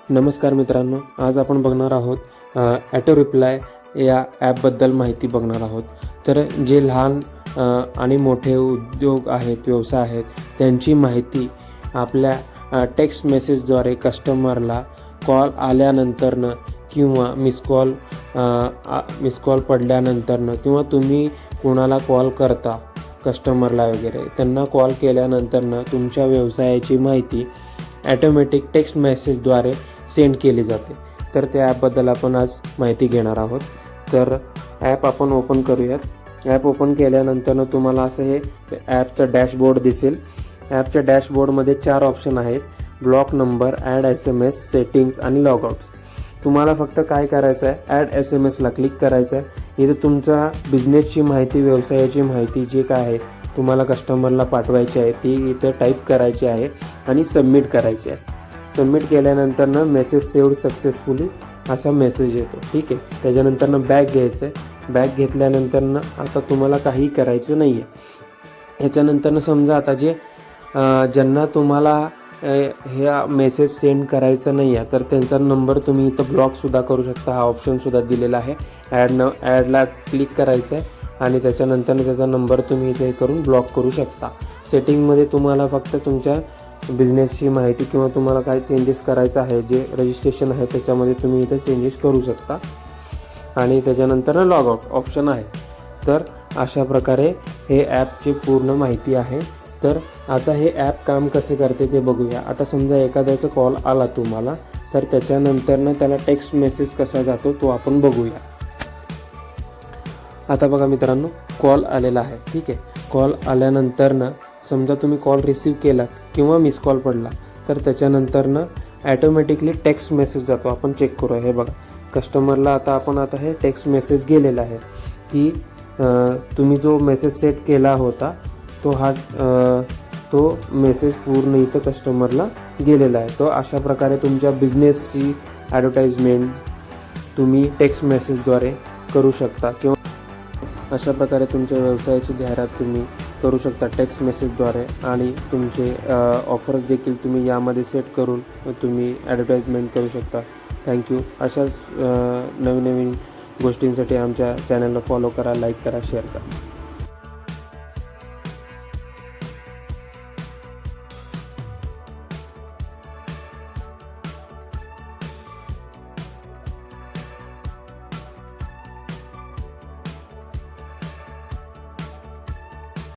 नमस्कार मित्रांनो, आज आपण बघणार आहोत ॲटो रिप्लाय या ॲपबद्दल माहिती बघणार आहोत. तर जे लहान आणि मोठे उद्योग आहेत, व्यवसाय आहेत, त्यांची माहिती आपल्या टेक्स्ट मेसेजद्वारे कस्टमरला कॉल आल्यानंतरनं किंवा मिस कॉल पडल्यानंतरनं किंवा तुम्ही कोणाला कॉल करता कस्टमरला वगैरे, त्यांना कॉल केल्यानंतरनं तुमच्या व्यवसायाची माहिती ॲटोमॅटिक टेक्स्ट मेसेजद्वारे सेंड केली जाते. तर त्या ॲपबद्दल आपण आज माहिती घेणार आहोत. तर ॲप आपण ओपन करूयात. ॲप ओपन केल्यानंतरनं तुम्हाला असं हे ॲपचं डॅशबोर्ड दिसेल. ॲपच्या डॅशबोर्डमध्ये 4 ऑप्शन आहेत: block number, add SMS, settings आणि लॉगआउट. तुम्हाला फक्त काय करायचं आहे, ॲड SMSला क्लिक करायचं आहे. इथं तुमचा बिझनेसची माहिती, व्यवसायाची माहिती जे काय आहे तुम्हाला कस्टमरला पाठवायची आहे ती इथं टाईप करायची आहे आणि सबमिट करायची आहे. सबमिट केल्यानंतरनं मेसेज सेव्ड सक्सेसफुली असा मेसेज येतो. ठीक आहे. त्याच्यानंतरनं बॅक घ्यायचं आहे. बॅक घेतल्यानंतरनं आता तुम्हाला काही करायचं नाही आहे. ह्याच्यानंतरनं समजा आता ज्यांना तुम्हाला हे मेसेज सेंड करायचं नाही आहे तर त्यांचा नंबर तुम्ही इथं ब्लॉकसुद्धा करू शकता. हा ऑप्शनसुद्धा दिलेला आहे. ॲडला क्लिक करायचं आहे आणि त्याच्यानंतर त्याचा नंबर तुम्ही इथे करून ब्लॉक करू शकता. सेटिंगमध्ये तुम्हाला फक्त तुमच्या बिझनेसची माहिती किंवा तुम्हाला काय चेंजेस करायचं आहे, जे रजिस्ट्रेशन आहे त्याच्यामध्ये तुम्ही इथे चेंजेस करू शकता. आणि त्याच्यानंतर लॉगआउट ऑप्शन आहे. तर अशा प्रकारे हे ॲपची पूर्ण माहिती आहे. तर आता हे ॲप काम कसे करते ते बघूया. आता समजा एखाद्याचा कॉल आला तुम्हाला, तर त्याच्यानंतरनं त्याला टेक्स्ट मेसेज कसा जातो तो आपण बघूया. आता बघा मित्रांनो, कॉल आलेला आहे. ठीक आहे. कॉल आल्यानंतरनं समजा तुम्ही कॉल रिसीव्ह केलात किंवा मिस कॉल पडला तर त्याच्यानंतरनं ॲटोमॅटिकली टेक्स्ट मेसेज जातो. आपण चेक करूया. हे बघा, कस्टमरला आता हे टेक्स्ट मेसेज गेलेला आहे की तुम्ही जो मेसेज सेट केला होता तो मेसेज पूर्ण इथं कस्टमरला गेलेला आहे. तो अशा प्रकारे तुमच्या बिझनेसची ॲडव्हर्टाइजमेंट तुम्ही टेक्स्ट मेसेजद्वारे करू शकता किंवा अशा प्रकारे तुमच्या व्यवसायाची जाहिरात तुम्ही करू शकता टेक्स्ट मेसेजद्वारे. आणि तुमचे ऑफर्स देखील तुम्ही यामध्ये सेट करून तुम्ही ॲडव्हर्टाइजमेंट करू शकता. थँक्यू. अशाच नवीन गोष्टींसाठी आमच्या चॅनलला फॉलो करा, लाईक करा, शेअर करा.